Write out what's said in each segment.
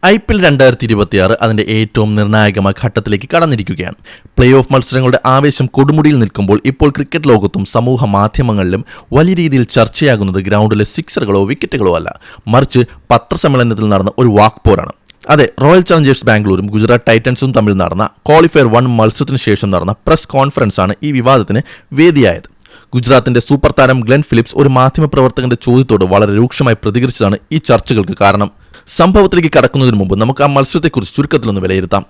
IPL 2026 അതിന്റെ ഏറ്റവും നിർണായകമായ ഘട്ടത്തിലേക്ക് കടന്നിരിക്കുകയാണ്. പ്ലേ ഓഫ് മത്സരങ്ങളുടെ ആവേശം കൊടുമുടിയിൽ നിൽക്കുമ്പോൾ ഇപ്പോൾ ക്രിക്കറ്റ് ലോകത്തും സമൂഹ മാധ്യമങ്ങളിലും വലിയ രീതിയിൽ ചർച്ചയാകുന്നത് ഗ്രൗണ്ടിലെ സിക്സറുകളോ വിക്കറ്റുകളോ അല്ല, മറിച്ച് പത്രസമ്മേളനത്തിൽ നടന്ന ഒരു വാക്പോരാണ്. അതെ, റോയൽ ചലഞ്ചേഴ്സ് ബാംഗ്ലൂരും ഗുജറാത്ത് ടൈറ്റൻസും തമ്മിൽ നടന്ന ക്വാളിഫയർ 1 മത്സരത്തിന് ശേഷം നടന്ന പ്രസ് കോൺഫറൻസാണ് ഈ വിവാദത്തിന് വേദിയായത്. ഗുജറാത്തിന്റെ സൂപ്പർ താരം ഗ്ലെൻ ഫിലിപ്സ് ഒരു മാധ്യമപ്രവർത്തകന്റെ ചോദ്യത്തോട് വളരെ രൂക്ഷമായി പ്രതികരിച്ചതാണ് ഈ ചർച്ചകൾക്ക് കാരണം. സംഭവത്തിലേക്ക് കടക്കുന്നതിന് മുമ്പ് നമുക്ക് ആ മത്സരത്തെക്കുറിച്ച് ചുരുക്കത്തിലൊന്ന് വിലയിരുത്താം.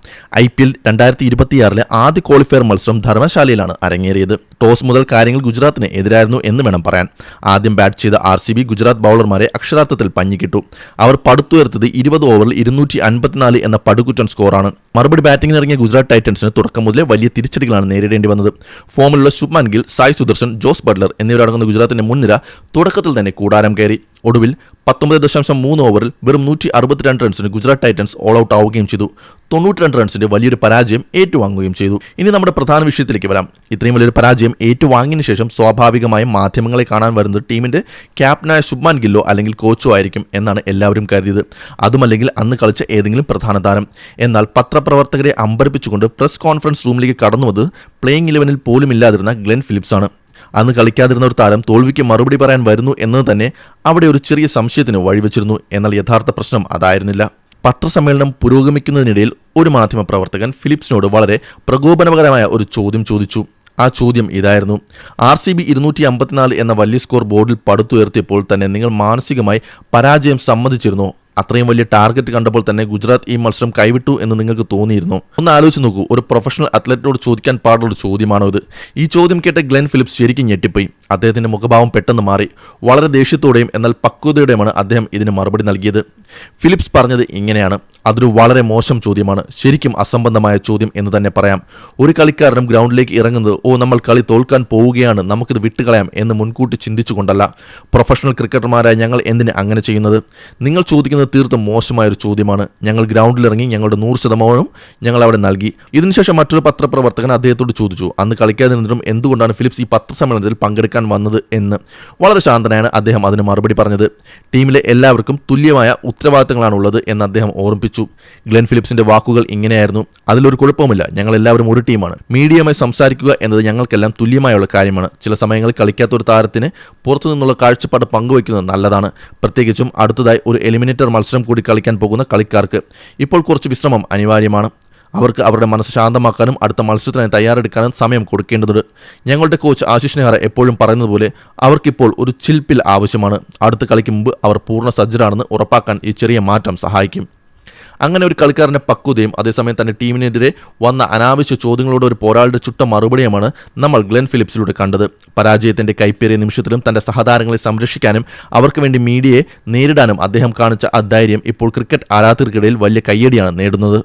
IPL 2026 ആദ്യ ക്വാളിഫയർ മത്സരം ധർമ്മശാലയിലാണ് അരങ്ങേറിയത്. ടോസ് മുതൽ കാര്യങ്ങൾ ഗുജറാത്തിന് എതിരായിരുന്നു എന്ന് വേണം പറയാൻ. ആദ്യം ബാറ്റ് ചെയ്ത RCB ഗുജറാത്ത് ബൗളർമാരെ അക്ഷരാർത്ഥത്തിൽ പഞ്ഞിക്കിട്ടു. അവർ പടുത്തുയർത്തത് 20 ഓവറിൽ 254 എന്ന പടുകുറ്റൻ സ്കോറാണ്. മറുപടി ബാറ്റിംഗിന് ഇറങ്ങിയ ഗുജറാത്ത് ടൈറ്റൻസിന് തുടക്കം മുതലേ വലിയ തിരിച്ചടികളാണ് നേരിടേണ്ടി വന്നത്. ഫോമിലുള്ള ശുഭ്മാൻ ഗിൽ, സായ് സുദർശൻ, ജോസ് ബട്ട്ലർ എന്നിവരടങ്ങുന്ന ഗുജറാത്തിന്റെ മുൻനിര തുടക്കത്തിൽ തന്നെ കൂടാരം കയറി. ഒടുവിൽ 19.3 ഓവറിൽ വെറും 162 റൺസിന് ഗുജറാത്ത് ടൈറ്റൻസ് ഓൾ ഔട്ട് ആവുകയും ചെയ്തു. 92 റൺസിന്റെ വലിയൊരു പരാജയം ഏറ്റുവാങ്ങുകയും ചെയ്തു. ഇനി നമ്മുടെ പ്രധാന വിഷയത്തിലേക്ക് വരാം. ഇത്രയും വലിയൊരു പരാജയം ഏറ്റുവാങ്ങിയതിനു ശേഷം സ്വാഭാവികമായും മാധ്യമങ്ങളെ കാണാൻ വരുന്നത് ടീമിന്റെ ക്യാപ്റ്റനായ ശുഭ്മാൻ ഗില്ലോ അല്ലെങ്കിൽ കോച്ചോ ആയിരിക്കും എന്നാണ് എല്ലാവരും കരുതിയത്. അതുമല്ലെങ്കിൽ അന്ന് കളിച്ച ഏതെങ്കിലും പ്രധാന താരം. എന്നാൽ പത്രപ്രവർത്തകരെ അമ്പരപ്പിച്ചുകൊണ്ട് പ്രസ് കോൺഫറൻസ് റൂമിലേക്ക് കടന്നുവത് പ്ലേയിങ് 11-ൽ പോലും ഇല്ലാതിരുന്ന ഗ്ലെൻ ഫിലിപ്സ് ആണ്. അന്ന് കളിക്കാതിരുന്ന ഒരു താരം തോൽവിക്ക് മറുപടി പറയാൻ വരുന്നു എന്നത് തന്നെ അവിടെ ഒരു ചെറിയ സംശയത്തിന് വഴിവെച്ചിരുന്നു. എന്നാൽ യഥാർത്ഥ പ്രശ്നം അതായിരുന്നില്ല. പത്രസമ്മേളനം പുരോഗമിക്കുന്നതിനിടയിൽ ഒരു മാധ്യമപ്രവർത്തകൻ ഫിലിപ്സിനോട് വളരെ പ്രകോപനപരമായ ഒരു ചോദ്യം ചോദിച്ചു. ആ ചോദ്യം ഇതായിരുന്നു: RCB 254 എന്ന വലിയ സ്കോർ ബോർഡിൽ പടുത്തുയർത്തിയപ്പോൾ തന്നെ നിങ്ങൾ മാനസികമായി പരാജയം സമ്മതിച്ചിരുന്നോ? അത്രയും വലിയ ടാർഗറ്റ് കണ്ടപ്പോൾ തന്നെ ഗുജറാത്ത് ഈ മത്സരം കൈവിട്ടു എന്ന് നിങ്ങൾക്ക് തോന്നിയിരുന്നു? ഒന്ന് ആലോചിച്ച് നോക്കൂ. ഒരു പ്രൊഫഷണൽ അത്ലറ്റിനോട് ചോദിക്കാൻ പാടുള്ള ചോദ്യമാണോ ഇത്? ഈ ചോദ്യം കേട്ട ഗ്ലെൻ ഫിലിപ്സ് ശരിക്കും ഞെട്ടിപ്പോയി. അദ്ദേഹത്തിന്റെ മുഖഭാവം പെട്ടെന്ന് മാറി. വളരെ ദേഷ്യത്തോടെയും എന്നാൽ പക്വതയോടെയുമാണ് അദ്ദേഹം ഇതിന് മറുപടി നൽകിയത്. ഫിലിപ്സ് പറഞ്ഞത് ഇങ്ങനെയാണ്: അതൊരു വളരെ മോശം ചോദ്യമാണ്, ശരിക്കും അസംബന്ധമായ ചോദ്യം എന്ന് തന്നെ പറയാം. ഒരു കളിക്കാരനും ഗ്രൗണ്ടിലേക്ക് ഇറങ്ങുന്നത് നമ്മൾ കളി തോൽക്കാൻ പോവുകയാണ്, നമുക്കിത് വിട്ടുകളയാം എന്ന് മുൻകൂട്ടി ചിന്തിച്ചുകൊണ്ടല്ല. പ്രൊഫഷണൽ ക്രിക്കറ്റർമാരായ ഞങ്ങൾ എന്തിന് അങ്ങനെ ചെയ്യുന്നത്? നിങ്ങൾ ചോദിക്കുന്നത് തീർത്തും മോശമായൊരു ചോദ്യമാണ്. ഞങ്ങൾ ഗ്രൗണ്ടിലിറങ്ങി ഞങ്ങളുടെ 100% ഞങ്ങൾ അവിടെ നൽകി. ഇതിനുശേഷം മറ്റൊരു പത്രപ്രവർത്തകൻ അദ്ദേഹത്തോട് ചോദിച്ചു, അന്ന് കളിക്കാതിരുന്നിട്ടും എന്തുകൊണ്ടാണ് ഫിലിപ്സ് ഈ പത്രസമ്മേളനത്തിൽ പങ്കെടുക്കാൻ വന്നത് എന്ന്. വളരെ ശാന്തനായാണ് അദ്ദേഹം അതിന് മറുപടി പറഞ്ഞത്. ടീമിലെ എല്ലാവർക്കും തുല്യമായ ഉത്തരവാദിത്തങ്ങളാണുള്ളത് എന്ന് അദ്ദേഹം ഓർമ്മിപ്പിച്ചു. ഗ്ലെൻ ഫിലിപ്സിന്റെ വാക്കുകൾ ഇങ്ങനെയായിരുന്നു: അതിലൊരു കുഴപ്പമില്ല, ഞങ്ങൾ എല്ലാവരും ഒരു ടീമാണ്. മീഡിയയുമായി സംസാരിക്കുക എന്നത് ഞങ്ങൾക്കെല്ലാം തുല്യമായുള്ള കാര്യമാണ്. ചില സമയങ്ങളിൽ കളിക്കാത്ത ഒരു താരത്തിന് പുറത്തു നിന്നുള്ള കാഴ്ചപ്പാട് പങ്കുവയ്ക്കുന്നത് നല്ലതാണ്, പ്രത്യേകിച്ചും അടുത്തതായി ഒരു എലിമിനേറ്റർ മത്സരം കൂടി കളിക്കാൻ പോകുന്ന കളിക്കാർക്ക്. ഇപ്പോൾ കുറച്ച് വിശ്രമം അനിവാര്യമാണ്. അവർക്ക് അവരുടെ മനസ്സ് ശാന്തമാക്കാനും അടുത്ത മത്സരത്തിനായി തയ്യാറെടുക്കാനും സമയം കൊടുക്കേണ്ടതുണ്ട്. ഞങ്ങളുടെ കോച്ച് ആശിഷ് നെഹ്റ എപ്പോഴും പറയുന്നത് പോലെ അവർക്കിപ്പോൾ ഒരു ചിൽപ്പിൽ ആവശ്യമാണ്. അടുത്ത കളിക്ക് മുമ്പ് അവർ പൂർണ്ണ സജ്ജരാണെന്ന് ഉറപ്പാക്കാൻ ഈ ചെറിയ മാറ്റം സഹായിക്കും. അങ്ങനെ ഒരു കളിക്കാരൻ്റെ പക്വതയും അതേസമയം തന്നെ ടീമിനെതിരെ വന്ന അനാവശ്യ ചോദ്യങ്ങളോട് ഒരു പോരാളിയുടെ ചുട്ട മറുപടിയുമാണ് നമ്മൾ ഗ്ലെൻ ഫിലിപ്സിലൂടെ കണ്ടത്. പരാജയത്തിൻ്റെ കൈപ്പേറിയ നിമിഷത്തിലും തൻ്റെ സഹതാരങ്ങളെ സംരക്ഷിക്കാനും അവർക്ക് വേണ്ടി മീഡിയയെ നേരിടാനും അദ്ദേഹം കാണിച്ച ആ ധൈര്യം ഇപ്പോൾ ക്രിക്കറ്റ് ആരാധകർക്കിടയിൽ വലിയ കയ്യടിയാണ് നേടുന്നത്.